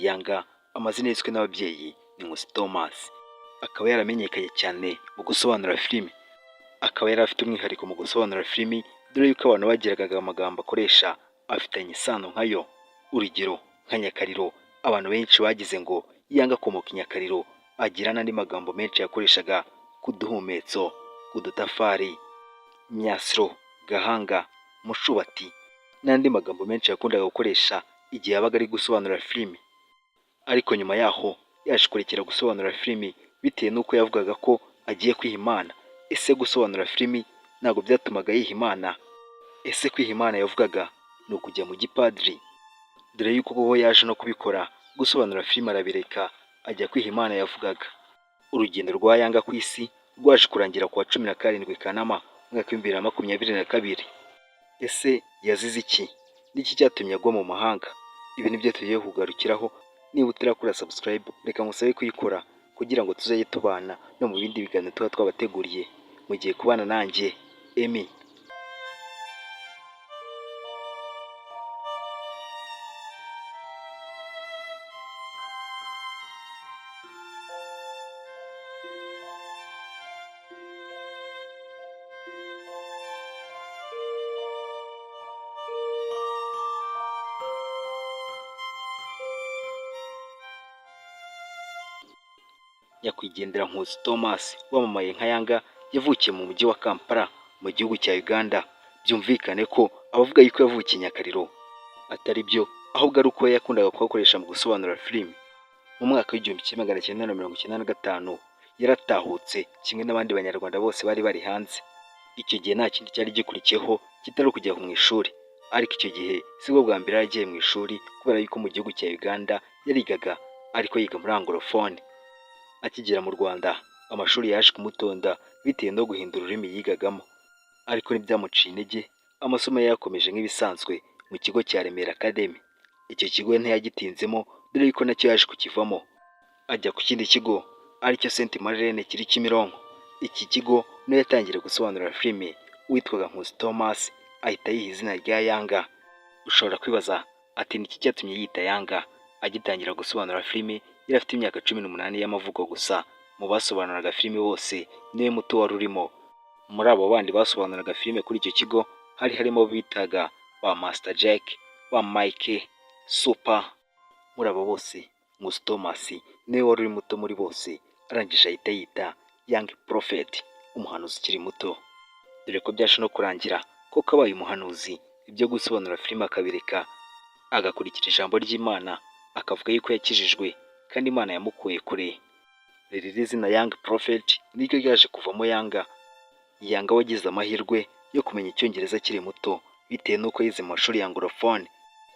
Yanga amazina yiswe n'ababyeyi ni Nkusi Thomas, akaba yaramenyekanye cyane mu gusobanura filimi, akaba yari afite umwihariko mu gusobanura filimi, dore yuko abantu bagiraga amagambo akoresha afitanye isano nkayo. Urugero nka Nyakariro, abantu benshi bagize ngo Yanga akomoka i Nyakariro, agira n'andi magambo menshi yakoreshaga k'uduhumetso, k'udutafari, Myasiro, Gahanga, Mushubati n'andi magambo menshi yakundaga gukoresha igihe yabaga ari gusobanura filimi. Ariko nyuma yaho yaje kurekera gusobanura filimi bitewe n'uko yavugaga ko agiye kwiha Imana. Ese gusobanura filimi ntabwo byatumaga yiha Imana? Ese kwiha Imana yavugaga ni ukujya mu gipadiri? Dore yuko ubwo yaje no kubikora, gusobanura filimi arabireka ajya kwiha Imana yavugaga. Urugendo rwa Yanga ku isi rwaje kurangira ku wa 17 Kanama umwaka w'2022. Ese yazize iki? Niki cyatumye agwa mu mahanga? Ibi nibyo tugiye kugarukiraho. Niba utarakora subscribe, reka ngusabe kuyikora kugira ngo tuzajye tubana no mu bindi biganiro tuba twabateguriye. Mugiye kubana nanjye Emi. Nyakwigendera Nkusi Thomas wamamaye nka Yanga yavukiye mu mujyi wa Kampala mu gihugu cya Uganda. Byumvikane ko abavuga yuko yavukiye Nyakariro atari byo, ahubwo ari uko yakundaga kubakoresha mu gusobanura filimi. Mu mwaka w'1995 yaratahutse kimwe n'abandi banyarwanda bose bari bari hanze. Icyo gihe nta kindi cyari gikurikiyeho kitari kujya mu ishuri, ariko icyo gihe sibwo bwa mbere yagiye mu ishuri, kubera yuko mu gihugu cya Uganda yarigaga ariko yiga muri Anglophone. Akigera mu Rwanda amashuri yaje kumutonda bitewe no guhindura ururimi yigagamo, ariko ntibyamuciye intege, amasomo ye yakomeje nk'ibisanzwe mu kigo cya Remera Academy. Icyo kigo ntiyagitinzemo, dore yuko nacyo yaje kukivamo ajya ku kindi kigo aricyo Saint Marlene kiri Kimironko. Iki kigo niyo yatangiye gusobanura filimi, witwaga Nkusi Thomas ahita yiha izina rya Yanga. Ushobora kwibaza ati niki cyatumye yita Yanga agitangira gusobanura filimi? Yari afite imyaka 18 y'amavuko gusa. Mu basobanuraga filimi bose niwe muto wari urimo. Muri abo bandi basobanuraga filimi kuri icyo kigo hari harimo bitaga ba Master Jack, ba Mike, Super. Muri abo bose Nkusi Thomas niwe wari uri muto muri bose, arangije ahita yita Young Prophet, umuhanuzi ukiri muto. Dore ko byaje no kurangira ko kabaye umuhanuzi, ibyo gusobanura filimi akabireka agakurikira ijambo ry'Imana, akavuga yuko yakijijwe kandi Imana yamukuye kure. Rero izina Young Prophet niryo ryaje kuvamo Yanga. Yanga wagize amahirwe yo kumenya icyongereza akiri muto bitewe n'uko yize mu mashuri ya Anglophone,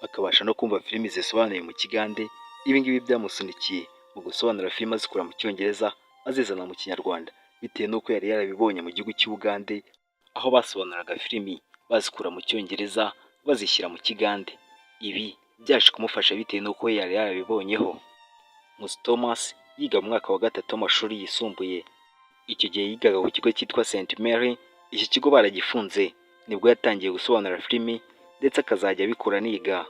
akabasha no kumva filimi zisobanuye mu Kigande. Ibi ngibi byamusunikiye mu gusobanura filimi azikura mu Cyongereza azizana mu Kinyarwanda, bitewe n'uko yari yarabibonye mu gihugu cy'Ubugande, aho basobanuraga filimi bazikura mu Cyongereza bazishyira mu Kigande. Ibi byaje kumufasha bitewe n'uko yari yarabibonyeho. Nkusi Thomas yiga mu mwaka wa 3 w'amashuri yisumbuye. Icyo gihe yigaga ku kigo cyitwa Saint Mary. Iki kigo baragifunze, nibwo yatangiye gusobanura filimi ndetse akazajya abikora niga.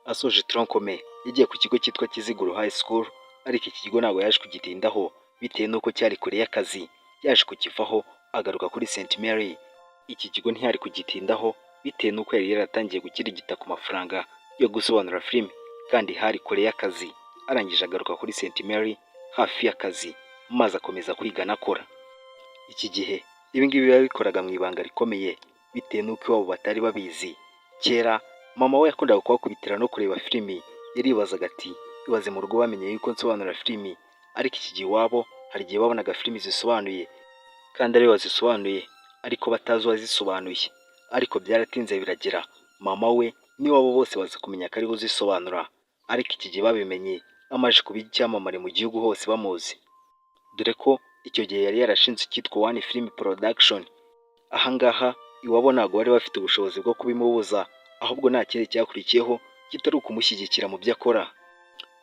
Asoje tronkome yagiye ku kigo cyitwa Kiziguro High School, ariko iki kigo ntabwo yaje kugitindaho bitewe n'uko cyari kure y'akazi. Yaje kukivaho agaruka kuri Saint Mary. Iki kigo ntiyari kugitindaho bitewe n'uko yari yaratangiye gukirigita ku mafaranga yo gusobanura filimi, kandi hari kure y'akazi. Arangije agaruka kuri Saint Mary hafi y'akazi, maze akomeza kwiga anakora. Iki gihe ibi ngibi yabikoraga mu ibanga rikomeye bitewe n'uko iwabo batari babizi. Kera mama we yakundaga kubakubitira no kureba filimi, yaribazaga ati ibaze mu rugo bamenye yuko nsobanura filimi. Ariko iki gihe iwabo hari igihe babonaga filimi zisobanuye kandi ari wazisobanuye ariko batazi uwazisobanuye. Ariko byaratinze biragera mama we n'iwabo bose baza kumenya ko ari uzisobanura. Ariko iki gihe babimenye amaje kuba icyamamare mu gihugu hose bamuzi, dore ko icyo gihe yari yarashinze icyitwa One Film Production. Ahangaha iwabo ntabwo bari bafite ubushobozi bwo kubimubuza, ahubwo nta kindi cyakurikiyeho kitari ukumushyigikira mu byo akora.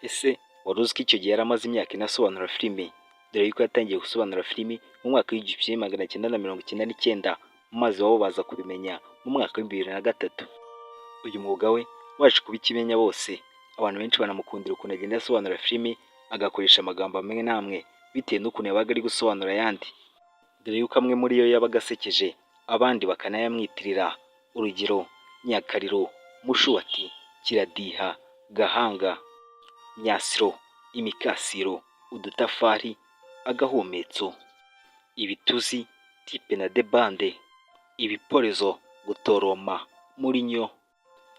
Ese wari uzi ko icyo gihe yari amaze imyaka inasobanura filimi? Dore yuko yatangiye gusobanura filimi mu mwaka w'1999, maze iwabo baza kubimenya mu mwaka w'2003. Uyu mwuga we waje kuba ikimenya bose, abantu benshi banamukundira ukuntu agenda asobanura filimi agakoresha amagambo amwe n'amwe bitewe n'ukuntu yabaga ari gusobanura ayandi, dore yuko amwe muri yo yabaga asekeje abandi bakanayamwitirira. Urugero: Nyakariro, Mushuati, Kiradiha, Gahanga, Myasiro, Imikasiro, Udutafari, Agahumetso, Ibituzi, Tipe na Debande, Ibiporezo, Gutoroma, Murinyo,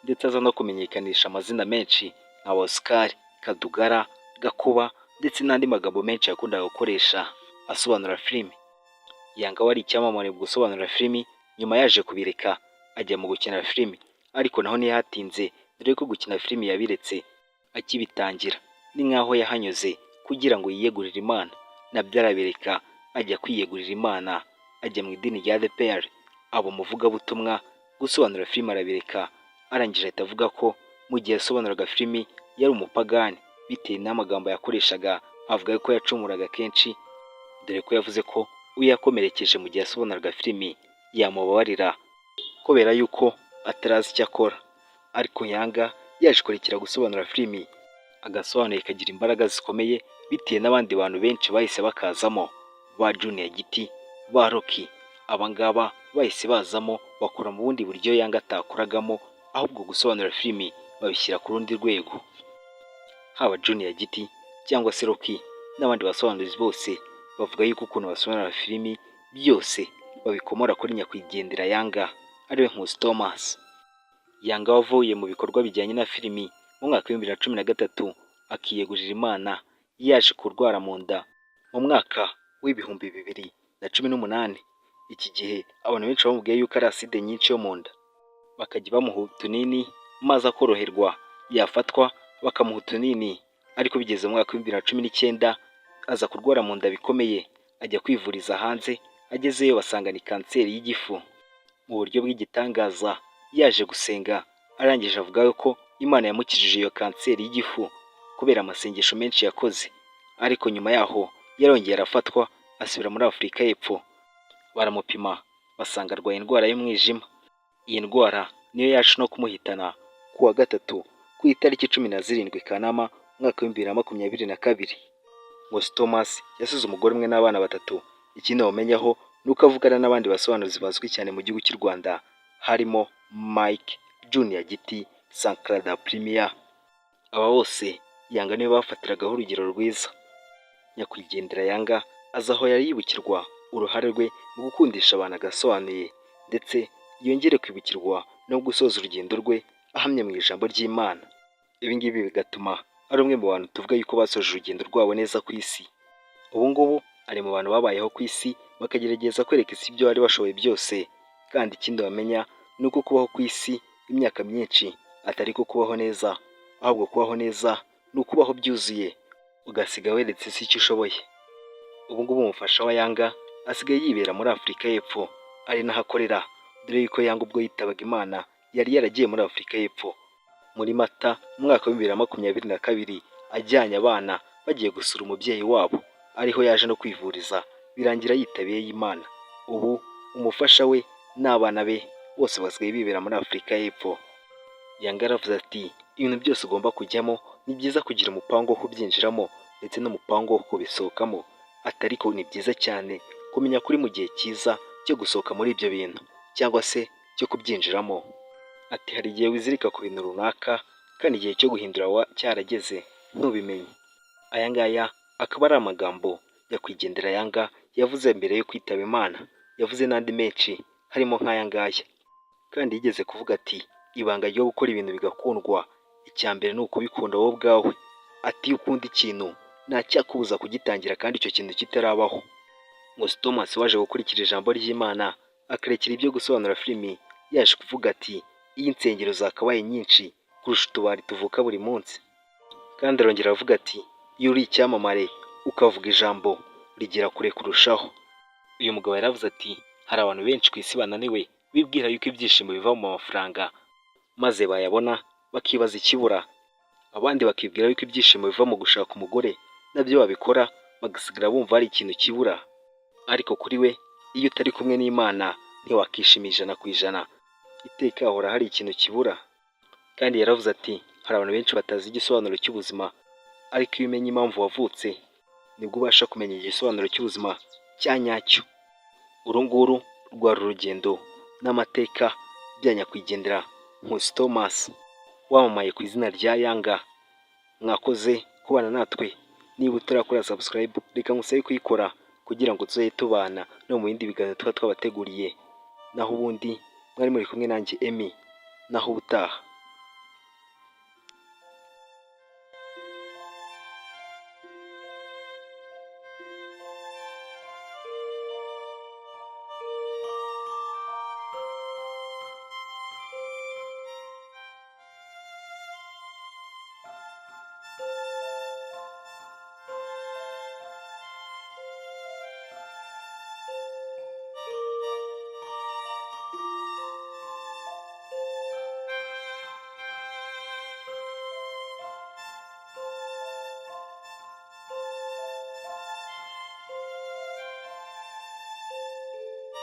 ndetse aza no kumenyekanisha amazina menshi nka Oscar, Kadugara, Gakuba ndetse n'andi magambo menshi yakundaga gukoresha asobanura filimi. Yanga wari icyamamare mu gusobanura filimi, nyuma yaje kubireka ajya mu gukina filimi, ariko naho ntiyahatinze dore ko gukina filimi yabiretse akibitangira. Ni nk'aho yahanyuze kugira ngo yiyegurire Imana, nabyo arabireka ajya kwiyegurira Imana, ajya mu idini rya ADEPR, aba umuvugabutumwa. Gusobanura filimi arabireka, arangije ahita avuga ko mu gihe yasobanuraga filimi yari umupagani bitewe n'amagambo yakoreshaga, avuga ko yacumuraga kenshi, dore ko yavuze ko uwo yakomerekeje mu gihe yasobanuraga filimi yamubabarira kubera yuko atarazi icyo akora. Ariko Yanga yaje kurekera gusobanura filimi, agasobanura ikagira imbaraga zikomeye bitewe n'abandi bantu benshi bahise bakazamo, ba Junior Giti, ba Rocky. Abangaba bahise bazamo bakora mu bundi buryo Yanga atakoragamo, ahubwo gusobanura filimi babishyira ku rundi rwego. Haba Junior Giti cyangwa se Rocky n'abandi basobanuzi bose bavuga yuko ukuntu basobanura filimi byose babikomora kuri nyakwigendera Yanga, ariwe Nkusi Thomas. Yanga wavuye mu bikorwa bijyanye na filimi mu mwaka wa 2013 akiyegurira Imana, yaje kurwara mu nda mu mwaka w'ibihumbi 2018. Iki gihe abantu benshi bamubwiye yuko ari aside nyinshi yo mu nda, bakajya bamuha utunini maze akoroherwa, yafatwa bakamuha utunini. Ariko bigeze mu mwaka wa 2019 aza kurwara mu nda bikomeye, ajya kwivuriza hanze. Agezeyo basanga ni kanseri y'igifu. Mu buryo bw'igitangaza yaje gusenga, arangije avuga ko Imana yamukijije iyo kanseri y'igifu kubera amasengesho menshi yakoze. Ariko nyuma yaho yarongeye arafatwa asubira muri Afurika y'Epfo, baramupima basanga arwaye indwara y'umwijima. Iyi ndwara niyo yaje no kumuhitana ku wa gatatu ku itariki 17 Kanama mwaka wa 2022. Nkusi Thomas yasize umugore umwe n'abana batatu. Ikindi wamenyaho nuko avugana n'abandi basobanuzi bazwi cyane mu gihugu cy'u Rwanda, harimo Mike, Junior Giti, Sankrada Premier. Aba bose Yanga niwe bafatiragaho urugero rwiza. Nyakwigendera Yanga aza aho yari yibukirwa uruhare rwe mu gukundisha abantu agasobanuye, ndetse yongere kwibukirwa no gusoza urugendo rwe ahamye mu ijambo ry'Imana. Ibi ngibi bigatuma ari umwe mu bantu tuvuga yuko basoje urugendo rwabo neza ku isi. Ubu ngubu ari mu bantu babayeho ku isi bakagerageza kwereka isi ibyo bari bashoboye byose. Kandi ikindi bamenya ni uko kubaho ku isi imyaka myinshi atari ko kubaho neza, ahubwo kubaho neza ni ukubaho byuzuye, ugasiga weretse isi icyo ushoboye. Ubu ngubu umufasha wa Yanga asigaye yibera muri Afurika y'Epfo, ari naho akorera, dore yuko Yanga ubwo yitabaga Imana yari yaragiye muri Afurika y'Epfo muri Mata mu mwaka wa 2022, ajyanye abana bagiye gusura umubyeyi wabo, ariho yaje no kwivuriza birangira yitabiye Imana. Ubu umufasha we n'abana be bose basigaye bibera muri Afurika y'Epfo. Yanga aravuze ati ibintu byose ugomba kujyamo ni byiza kugira umupango wo kubyinjiramo ndetse n'umupango wo kubisohokamo. Atari ko ni byiza cyane kumenya kuri mu gihe cyiza cyo gusohoka muri ibyo bintu cyangwa se cyo kubyinjiramo. Ati hari igihe wizirika ku bintu runaka kandi igihe cyo guhindura cyarageze ntubimenye. Aya ngaya akaba ari amagambo nyakwigendera Yanga yavuze mbere yo kwitaba Imana. Yavuze n'andi menshi harimo nk'aya ngaya, kandi yigeze kuvuga ati ibanga ryo gukora ibintu bigakundwa, icya mbere ni ukubikunda wowe ubwawe. Ati iyo ukunda ikintu nta cyakubuza kugitangira kandi icyo kintu kitarabaho. Nkusi Thomas waje gukurikira ijambo ry'Imana akarekera ibyo gusobanura filimi, yaje kuvuga ati iyi insengero zakabaye nyinshi kurusha utubari tuvuka buri munsi. Kandi arongera avuga ati iyo uri icyamamare ukavuga ijambo rigera kure kurushaho. Uyu mugabo yaravuze ati hari abantu benshi ku isi bananiwe bibwira yuko ibyishimo biva mu mafaranga, maze bayabona bakibaza ikibura. Abandi bakibwira yuko ibyishimo biva mu gushaka umugore, nabyo babikora bagasigara bumva hari ikintu kibura. Ariko kuri we iyo utari kumwe n'Imana ntiwakishima 100%, iteka hahora hari ikintu kibura. Kandi yaravuze ati hari abantu benshi batazi igisobanuro cy'ubuzima, ariko iyo umenye impamvu wavutse nibwo ubasha kumenya igisobanuro cy'ubuzima cya nyacyo. Uru nguru rwari urugendo n'amateka bya nyakwigendera Nkusi Thomas wamamaye ku izina rya Yanga. Mwakoze kubana natwe, niba utarakora subscribe reka ngusabe kuyikora kugira ngo tuzajye tubana no mu bindi biganiro tuba twabateguriye. Naho ubundi mwari muri kumwe nanjye Emmy, naho ubutaha.